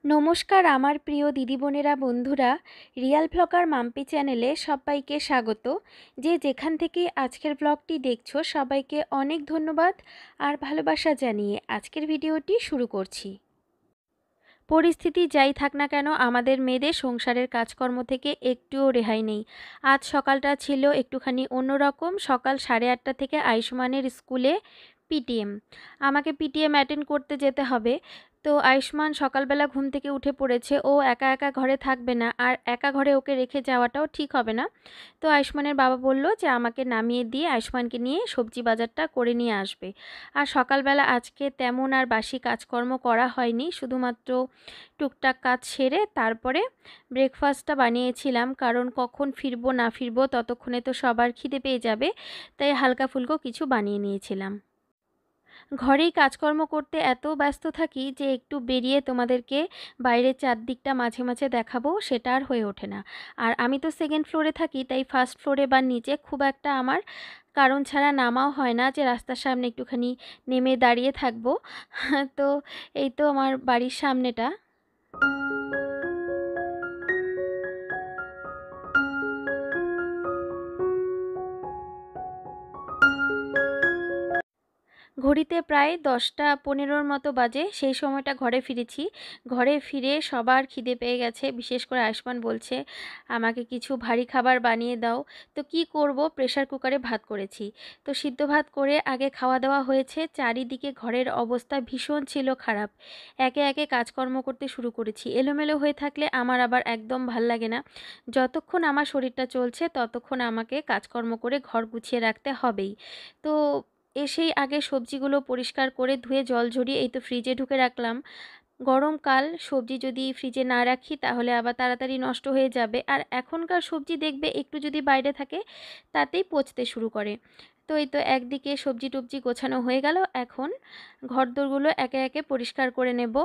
নমস্কার আমার প্রিয় দিদি বোনেরা বন্ধুরা, রিয়াল ব্লগার মাম্পি চ্যানেলে সবাইকে স্বাগত। যে যেখান থেকে আজকের ব্লগটি দেখছো সবাইকে অনেক ধন্যবাদ আর ভালোবাসা জানিয়ে আজকের ভিডিওটি শুরু করছি। পরিস্থিতি যাই থাক না কেন আমাদের মেয়েদের সংসারের কাজকর্ম থেকে একটুও রেহাই নেই। আজ সকালটা ছিল একটুখানি অন্যরকম। সকাল 8:30 থেকে আয়ুষ্মানের স্কুলে পিটিএম, আমাকে পিটিএম অ্যাটেন্ড করতে যেতে হবে। তো আয়ুষ্মান সকালবেলা ঘুম থেকে উঠে পড়েছে, ও একা একা ঘরে থাকবে না, আর একা ঘরে ওকে রেখে যাওয়াটাও ঠিক হবে না। তো আয়ুষ্মানের বাবা বলল যে আমাকে নামিয়ে দিয়ে আয়ুষ্মানকে নিয়ে সবজি বাজারটা করে নিয়ে আসবে। আর সকালবেলা আজকে তেমন আর বাসি কাজকর্ম করা হয়নি, শুধুমাত্র টুকটাক কাজ সেরে তারপরে ব্রেকফাস্টটা বানিয়েছিলাম, কারণ কখন ফিরবো না ফিরবো ততক্ষণে তো সবার খিদে পেয়ে যাবে, তাই হালকা ফুলকো কিছু বানিয়ে নিয়েছিলাম। ঘরেই কাজকর্ম করতে এত ব্যস্ত থাকি যে একটু বেরিয়ে তোমাদেরকে বাইরের চারদিকটা মাঝে মাঝে দেখাবো সেটা আর হয়ে ওঠে না। আর আমি তো সেকেন্ড ফ্লোরে থাকি, তাই ফার্স্ট ফ্লোরে বা নিচে খুব একটা আমার কারণ ছাড়া নামাও হয় না যে রাস্তার সামনে একটুখানি নেমে দাঁড়িয়ে থাকবো। তো এই তো আমার বাড়ির সামনেটা। ঘড়িতে প্রায় 10টা 15-র মতো বাজে, সেই সময়টা ঘরে ফিরেছি। ঘরে ফিরে সবার খিদে পেয়ে গেছে, বিশেষ করে আয়ুষ্মান বলছে আমাকে কিছু ভারী খাবার বানিয়ে দাও। তো কি করব, প্রেসার কুকারে ভাত করেছি। তো সিদ্ধ ভাত করে আগে খাওয়া দাওয়া হয়েছে। চারিদিকে ঘরের অবস্থা ভীষণ ছিল খারাপ। একে একে কাজকর্ম করতে শুরু করেছি। এলোমেলো হয়ে থাকলে আমার আবার একদম ভাল লাগে না। যতক্ষণ আমার শরীরটা চলছে ততক্ষণ আমাকে কাজকর্ম করে ঘর গুছিয়ে রাখতে হবেই। তো এসেই আগে সবজিগুলো পরিষ্কার করে ধুয়ে জল ঝরিয়ে এই তো ফ্রিজে ঢুকে রাখলাম। গরমকাল, সবজি যদি ফ্রিজে না রাখি তাহলে আবার তাড়াতাড়ি নষ্ট হয়ে যাবে। আর এখনকার সবজি দেখবে একটু যদি বাইরে থাকে তাতেই পচতে শুরু করে। তো এই তো একদিকে সবজি টবজি গোছানো হয়ে গেল, এখন ঘরদোরগুলো একে একে পরিষ্কার করে নেব।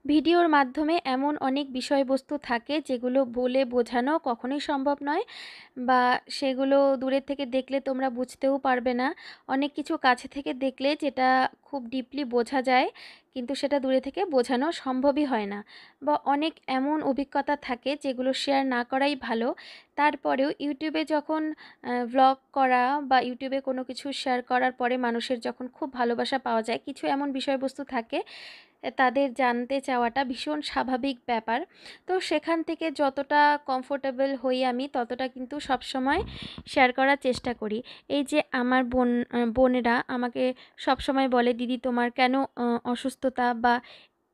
ভিডিওর মাধ্যমে এমন অনেক বিষয়বস্তু থাকে যেগুলো বলে বোঝানো কখনোই সম্ভব নয়, বা সেগুলো দূরের থেকে দেখলে তোমরা বুঝতেও পারবে না। অনেক কিছু কাছে থেকে দেখলে যেটা খুব ডিপলি বোঝা যায়, কিন্তু সেটা দূরে থেকে বোঝানো সম্ভবই হয় না। বা অনেক এমন অভিজ্ঞতা থাকে যেগুলো শেয়ার না করাই ভালো। তারপরেও ইউটিউবে যখন ভ্লগ করা বা ইউটিউবে কোনো কিছু শেয়ার করার পরে মানুষের যখন খুব ভালোবাসা পাওয়া যায়, কিছু এমন বিষয়বস্তু থাকে তাদের জানতে চাওয়াটা ভীষণ স্বাভাবিক ব্যাপার। তো সেখান থেকে যতটা কমফোর্টেবল হই আমি ততটা কিন্তু সবসময় শেয়ার করার চেষ্টা করি। এই যে আমার বোনেরা আমাকে সবসময় বলে, দিদি তোমার কেন অসুস্থতা, বা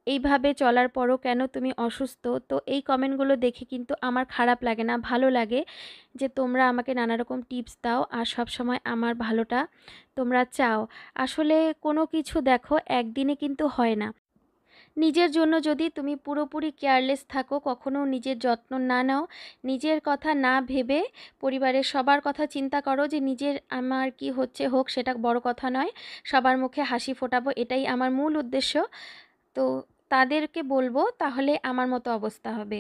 এইভাবে চলার পরও কেন তুমি অসুস্থ। তো এই কমেন্টগুলো দেখে কিন্তু আমার খারাপ লাগে না, ভালো লাগে যে তোমরা আমাকে নানা রকম টিপস দাও আর সবসময় আমার ভালোটা তোমরা চাও। আসলে কোনো কিছু দেখো একদিনে কিন্তু হয় না। নিজের জন্য যদি তুমি পুরোপুরি কেয়ারলেস থাকো, কখনো নিজের যত্ন না নাও, নিজের কথা না ভেবে পরিবারের সবার কথা চিন্তা করো যে নিজের আমার কি হচ্ছে হোক সেটা বড় কথা নয়, সবার মুখে হাসি ফোটাবো, এটাই আমার মূল উদ্দেশ্য। তো তাদেরকে বলবো তাহলে আমার মতো অবস্থা হবে।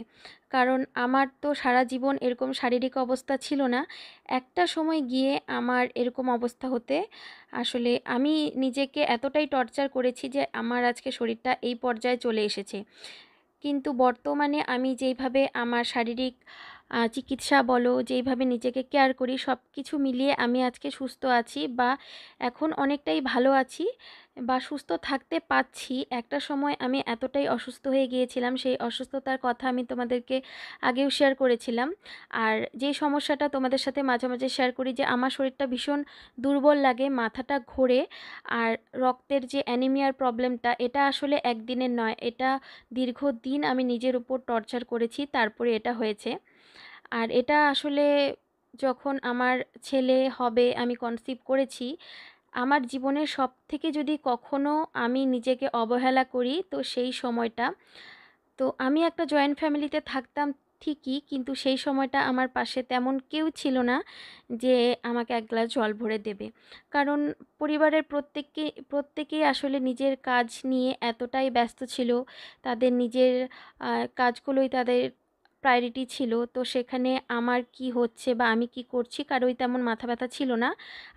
কারণ আমার তো সারা জীবন এরকম শারীরিক অবস্থা ছিল না। একটা সময় গিয়ে আমার এরকম অবস্থা হতে আসলে আমি নিজেকে এতটাই টর্চার করেছি যে আমার আজকে শরীরটা এই পর্যায়ে চলে এসেছে। কিন্তু বর্তমানে আমি যেইভাবে আমার শারীরিক চিকিৎসা বলো, যেইভাবে নিজেকে কেয়ার করি, সব কিছু মিলিয়ে আমি আজকে সুস্থ আছি, বা এখন অনেকটাই ভালো আছি, বা সুস্থ থাকতে পারছি। একটা সময় আমি এতটাই অসুস্থ হয়ে গিয়েছিলাম, সেই অসুস্থতার কথা আমি তোমাদেরকে আগেও শেয়ার করেছিলাম। আর যে সমস্যাটা তোমাদের সাথে মাঝে মাঝে শেয়ার করি যে আমার শরীরটা ভীষণ দুর্বল লাগে, মাথাটা ঘোরে, আর রক্তের যে অ্যানিমিয়ার প্রবলেমটা, এটা আসলে একদিনের নয়, এটা দীর্ঘদিন আমি নিজের উপর টর্চার করেছি, তারপরে এটা হয়েছে। আর এটা আসলে যখন আমার ছেলে হবে আমি কনসিভ করেছি, আমার জীবনের সবথেকে যদি কখনো আমি নিজেকে অবহেলা করি তো সেই সময়টা। তো আমি একটা জয়েন্ট ফ্যামিলিতে থাকতাম ঠিকই, কিন্তু সেই সময়টা আমার পাশে তেমন কেউ ছিল না যে আমাকে এক গ্লাস জল ভরে দেবে। কারণ পরিবারের প্রত্যেকেই আসলে নিজের কাজ নিয়ে এতটাই ব্যস্ত ছিল, তাদের নিজের কাজগুলোই তাদের প্রায়োরিটি ছিল। তো সেখানে আমার কি হচ্ছে বা আমি কি করছি কারোই তেমন মাথা ব্যথা ছিল না।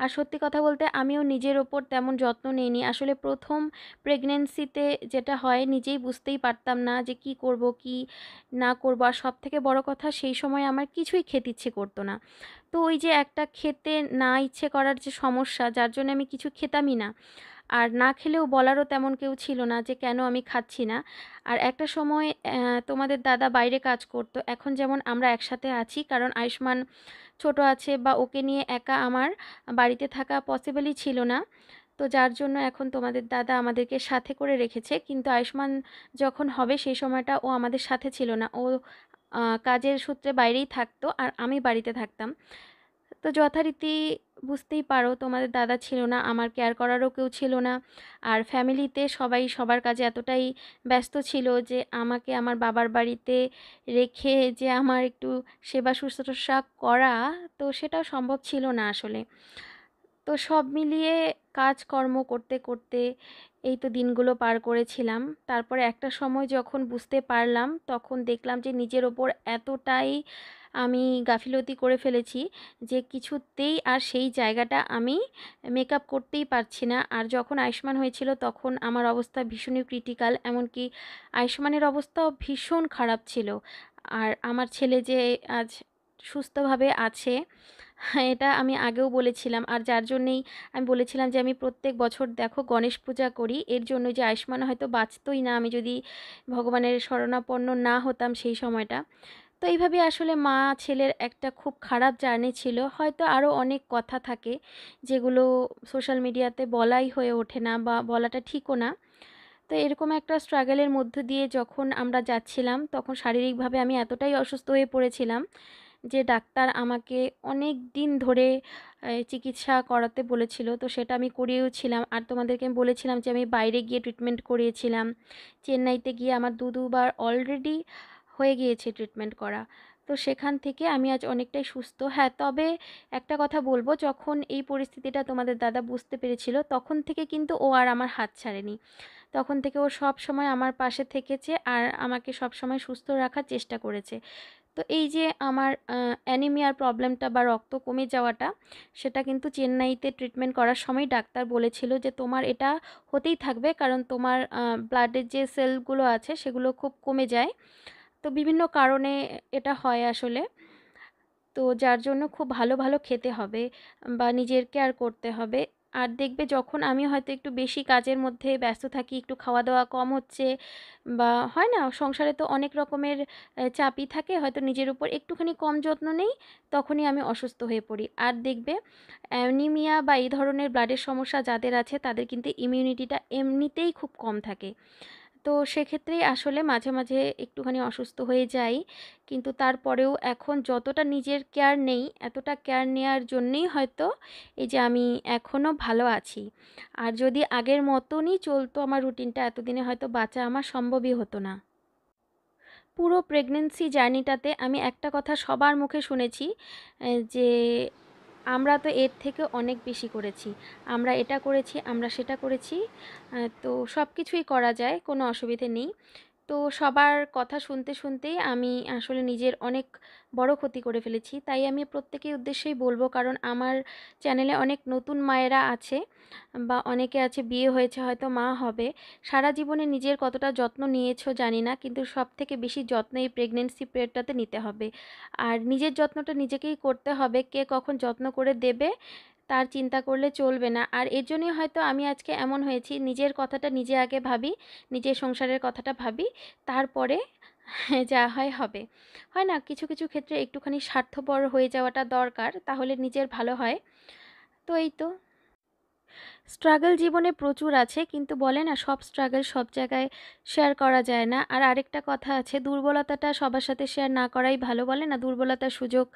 আর সত্যি কথা বলতে আমিও নিজের ওপর তেমন যত্ন নেইনি। আসলে ১ম প্রেগন্যান্সিতে যেটা হয় নিজেই বুঝতেই পারতাম না যে কি করব, কি না করব। আর সবথেকে বড় কথা, সেই সময় আমার কিছুই খেতে ইচ্ছে করত না। তো ওই যে একটা খেতে না ইচ্ছে করার যে সমস্যা, যার জন্য আমি কিছু খেতামই না। আর না খেলেও বলারও তেমন কেউ ছিল না যে কেন আমি খাচ্ছি না। আর একটা সময় তোমাদের দাদা বাইরে কাজ করতো। এখন যেমন আমরা একসাথে আছি, কারণ আয়ুষ্মান ছোট আছে বা ওকে নিয়ে একা আমার বাড়িতে থাকা পসিবলই ছিল না। তো যার জন্য এখন তোমাদের দাদা আমাদেরকে সাথে করে রেখেছে। কিন্তু আয়ুষ্মান যখন হবে সেই সময়টা ও আমাদের সাথে ছিল না। ও কাজের সূত্রে বাইরেই থাকতো আর আমি বাড়িতে থাকতাম। তো যথারীতি বুঝতেই পারো, তোমাদের দাদা ছিল না, আমার কেয়ার করারও কেউ ছিল না। আর ফ্যামিলিতে সবাই সবার কাজে এতটাই ব্যস্ত ছিল যে আমাকে আমার বাবার বাড়িতে রেখে যে আমার একটু সেবা শুশ্রূষা করা, তো সেটা সম্ভব ছিল না আসলে। তো সব মিলিয়ে কাজকর্ম করতে করতে এই তো দিনগুলো পার করেছিলাম। তারপরে একটা সময় যখন বুঝতে পারলাম, তখন দেখলাম যে নিজের ওপর এতটাই আমি গাফিলতি করে ফেলেছি যে কিছুতেই আর সেই জায়গাটা আমি মেকআপ করতেই পারছি না। আর যখন আয়ুষ্মান হয়েছিল তখন আমার অবস্থা ভীষণই ক্রিটিক্যাল, এমনকি আয়ুষ্মানের অবস্থাও ভীষণ খারাপ ছিল। আর আমার ছেলে যে আজ সুস্থভাবে আছে, হ্যাঁ, এটা আমি আগেও বলেছিলাম। আর যার জন্যেই আমি বলেছিলাম যে আমি প্রত্যেক বছর দেখো গণেশ পূজা করি, এর জন্য যে আয়ুষ্মান হয়তো বাঁচতই না আমি যদি ভগবানের শরণাপন্ন না হতাম সেই সময়টা। তো এইভাবে আসলে মা ছেলের একটা খুব খারাপ জার্নি ছিল। হয়তো আরও অনেক কথা থাকে যেগুলো সোশ্যাল মিডিয়াতে বলাই হয়ে ওঠে না বা বলাটা ঠিকও না। তো এরকম একটা স্ট্রাগলের মধ্য দিয়ে যখন আমরা যাচ্ছিলাম, তখন শারীরিকভাবে আমি এতটাই অসুস্থ হয়ে পড়েছিলাম যে ডাক্তার আমাকে অনেক দিন ধরে চিকিৎসা করাতে বলেছিল। তো সেটা আমি করিয়েওছিলাম। আর তোমাদেরকে আমি বলেছিলাম যে আমি বাইরে গিয়ে ট্রিটমেন্ট করিয়েছিলাম। চেন্নাইতে গিয়ে আমার দুবার অলরেডি হয়ে গিয়েছে ট্রিটমেন্ট করা। তো সেখান থেকে আমি আজ অনেকটাই সুস্থ। হ্যাঁ, তবে একটা কথা বলবো, যখন এই পরিস্থিতিটা তোমাদের দাদা বুঝতে পেরেছিল তখন থেকে কিন্তু ও আর আমার হাত ছাড়েনি। তখন থেকে ও সবসময় আমার পাশে থেকেছে আর আমাকে সবসময় সুস্থ রাখার চেষ্টা করেছে। তো এই যে আমার অ্যানিমিয়ার প্রবলেমটা বা রক্ত কমে যাওয়াটা, সেটা কিন্তু চেন্নাইতে ট্রিটমেন্ট করার সময় ডাক্তার বলেছিল যে তোমার এটা হতেই থাকবে, কারণ তোমার ব্লাডের যে সেলগুলো আছে সেগুলো খুব কমে যায়। তো বিভিন্ন কারণে এটা হয় আসলে। তো যার জন্য খুব ভালো ভালো খেতে হবে বা নিজের কেয়ার করতে হবে। আর দেখবে যখন আমি হয়তো একটু বেশি কাজের মধ্যে ব্যস্ত থাকি, একটু খাওয়া দাওয়া কম হচ্ছে বা হয় না সংসারে তো অনেক রকমের চাপই থাকে, হয়তো নিজের উপর একটুখানি কম যত্ন নেই, তখনই আমি অসুস্থ হয়ে পড়ি। আর দেখবে অ্যানিমিয়া বা এই ধরনের ব্লাডের সমস্যা যাদের আছে তাদের কিন্তু ইমিউনিটিটা এমনিতেই খুব কম থাকে। তো সেক্ষেত্রেই আসলে মাঝে মাঝে একটুখানি অসুস্থ হয়ে যাই। কিন্তু তারপরেও এখন যতটা নিজের কেয়ার নেই, এতটা কেয়ার নেওয়ার জন্যেই হয়তো এই যে আমি এখনও ভালো আছি। আর যদি আগের মতনই চলতো আমার রুটিনটা, এতদিনে হয়তো বাঁচা আমার সম্ভবই হতো না। পুরো প্রেগনেন্সি জার্নিটাতে আমি একটা কথা সবার মুখে শুনেছি, যে আমরা তো এর থেকে অনেক বেশি করেছি, আমরা এটা করেছি, আমরা সেটা করেছি। তো সব কিছুই করা যায়, কোনো অসুবিধে নেই। তো সবার কথা শুনতে শুনতেই আমি আসলে নিজের অনেক বড় ক্ষতি করে ফেলেছি। তাই আমি প্রত্যেকের উদ্দেশ্যেই বলবো, কারণ আমার চ্যানেলে অনেক নতুন মায়েরা আছে বা অনেকে আছে বিয়ে হয়েছে হয়তো মা হবে। সারা জীবনে নিজের কতটা যত্ন নিয়েছো জানি না, কিন্তু সব থেকে বেশি যত্ন এই প্রেগনেন্সি পিরিয়ডটাতে নিতে হবে। আর নিজের যত্নটা নিজেকেই করতে হবে, কে কখন যত্ন করে দেবে তার চিন্তা করলে চলবে না। আর এর জন্যই হয়তো আমি আজকে এমন হয়েছি, নিজের কথাটা নিজে আগে ভাবি, নিজের সংসারের কথাটা ভাবি, তারপরে যা হয় হবে। হয় না, কিছু কিছু ক্ষেত্রে একটুখানি স্বার্থপর হয়ে যাওয়াটা দরকার, তাহলে নিজের ভালো হয়। তো এই তো, স্ট্রাগল জীবনে প্রচুর আছে, কিন্তু বলে না সব স্ট্রাগল সব জায়গায় শেয়ার করা যায় না। আর আরেকটা কথা আছে, দুর্বলতাটা সবার সাথে শেয়ার না করাই ভালো। বলে না দুর্বলতার সুযোগ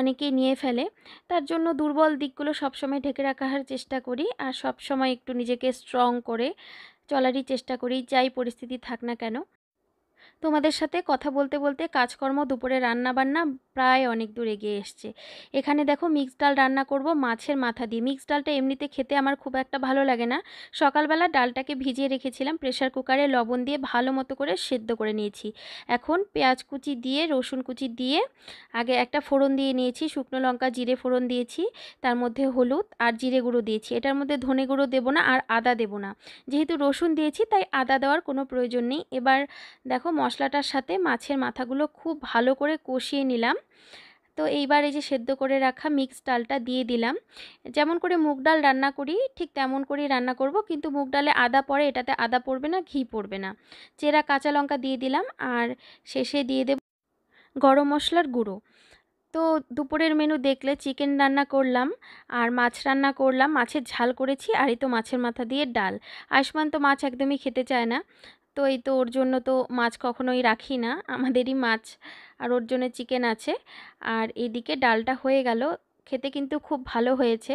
অনেকেই নিয়ে ফেলে। তার জন্য দুর্বল দিকগুলো সবসময় ঢেকে রাখার চেষ্টা করি আর সবসময় একটু নিজেকে স্ট্রং করে চলারই চেষ্টা করি, যাই পরিস্থিতি থাক না কেন। তোমাদের সাথে কথা বলতে বলতে কাজকর্ম দুপুরে রান্না বান্না প্রায় অনেক দূর এগিয়ে এসছে। এখানে দেখো মিক্সড ডাল রান্না করব মাছের মাথা দিয়ে। মিক্সড ডালটা এমনিতে খেতে আমার খুব একটা ভালো লাগে না। সকালবেলা ডালটাকে ভিজিয়ে রেখেছিলাম, প্রেসার কুকারে লবণ দিয়ে ভালো মতো করে সেদ্ধ করে নিয়েছি। এখন পেঁয়াজ কুচি দিয়ে রসুন কুচি দিয়ে আগে একটা ফোড়ন দিয়ে নিয়েছি, শুকনো লঙ্কা জিরে ফোড়ন দিয়েছি, তার মধ্যে হলুদ আর জিরে গুঁড়ো দিয়েছি। এটার মধ্যে ধনে গুঁড়ো দেবো না আর আদা দেবো না, যেহেতু রসুন দিয়েছি তাই আদা দেওয়ার কোনো প্রয়োজন নেই। এবার দেখো মশলাটার সাথে মাছের মাথাগুলো খুব ভালো করে কষিয়ে নিলাম। তো এইবার এই যে সেদ্ধ করে রাখা মিক্সড ডালটা দিয়ে দিলাম। যেমন করে মুগ ডাল রান্না করি ঠিক তেমন করেই রান্না করব, কিন্তু মুগ ডালে আদা পড়ে, এটাতে আদা পড়বে না, ঘি পড়বে না। চেরা কাঁচা লঙ্কা দিয়ে দিলাম আর শেষে দিয়ে দেব গরম মশলার গুঁড়ো। তো দুপুরের মেনু দেখলে চিকেন রান্না করলাম আর মাছ রান্না করলাম, মাছের ঝাল করেছি, আর এই তো মাছের মাথা দিয়ে ডাল। আয়ুষ্মান তো মাছ একদমই খেতে চায় না, তো এই তো ওর জন্য তো মাছ কখনোই রাখি না, আমাদেরই মাছ, আর ওর জন্য চিকেন আছে। আর এইদিকে ডালটা হয়ে গেল, খেতে কিন্তু খুব ভালো হয়েছে।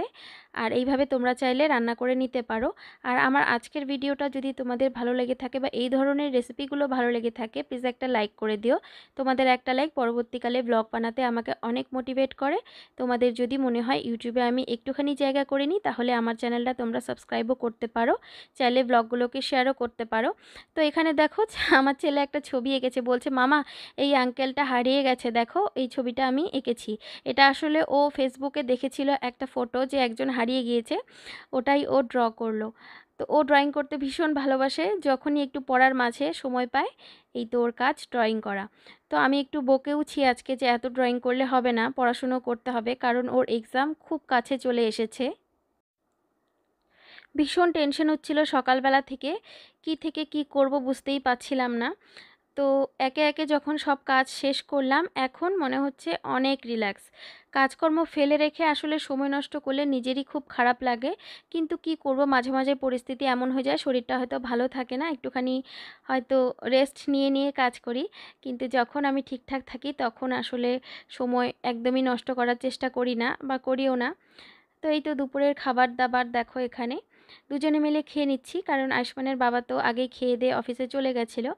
আর এইভাবে তোমরা চাইলে রান্না করে নিতে পারো। আর আমার আজকের ভিডিওটা যদি তোমাদের ভালো লেগে থাকে বা এই ধরনের রেসিপিগুলো ভালো লেগে থাকে, প্লিজ একটা লাইক করে দিও। তোমাদের একটা লাইক পরবর্তীকালে ব্লগ বানাতে আমাকে অনেক মোটিভেট করে। তোমাদের যদি মনে হয় ইউটিউবে আমি একটুখানি জায়গা করে নিই, তাহলে আমার চ্যানেলটা তোমরা সাবস্ক্রাইবও করতে পারো, চাইলে ব্লগগুলোকে শেয়ারও করতে পারো। তো এখানে দেখো আমার ছেলে একটা ছবি এঁকেছে, বলছে মামা এই আঙ্কেলটা হারিয়ে গেছে, দেখো এই ছবিটা আমি এঁকেছি। এটা আসলে ও ফেসবুকে দেখেছিল একটা ফটো যে একজন হারিয়ে গিয়েছে, ওটাই ও ড্র করলো। তো ও ড্রয়িং করতে ভীষণ ভালোবাসে, যখনই একটু পড়ার মাঝে সময় পায় এই তো ওর কাজ ড্রয়িং করা। তো আমি একটু বকেওছি আজকে যে এত ড্রয়িং করলে হবে না, পড়াশুনো করতে হবে, কারণ ওর এক্সাম খুব কাছে চলে এসেছে। ভীষণ টেনশন হচ্ছিল সকালবেলা থেকে কি করব বুঝতেই পারছিলাম না। তো একে একে যখন সব কাজ শেষ করলাম, এখন মনে হচ্ছে অনেক রিল্যাক্স। কাজকর্ম ফেলে রেখে আসলে সময় নষ্ট করলে নিজেরই খুব খারাপ লাগে, কিন্তু কি করব, মাঝে মাঝে পরিস্থিতি এমন হয়ে যায়, শরীরটা হয়তো ভালো থাকে না, একটুখানি হয়তো রেস্ট নিয়ে নিয়ে কাজ করি। কিন্তু যখন আমি ঠিকঠাক থাকি তখন আসলে সময় একদমই নষ্ট করার চেষ্টা করি না বা করিও না। তো এই তো দুপুরের খাবার দাবার দেখো এখানে দুজনে মিলে খেয়ে নিচ্ছি, কারণ আয়ুষ্মানের বাবা তো আগেই খেয়ে দিয়ে অফিসে চলে গেছিলো।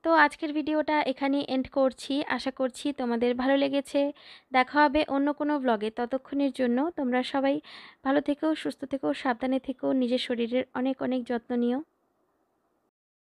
তো আজকের ভিডিওটা এখানেই এন্ড করছি, আশা করছি তোমাদের ভালো লেগেছে। দেখা হবে অন্য কোনো ব্লগে, ততক্ষণের জন্য তোমরা সবাই ভালো থেকো, সুস্থ থেকো, সাবধানে থেকো, নিজের শরীরের অনেক অনেক যত্ন নিও।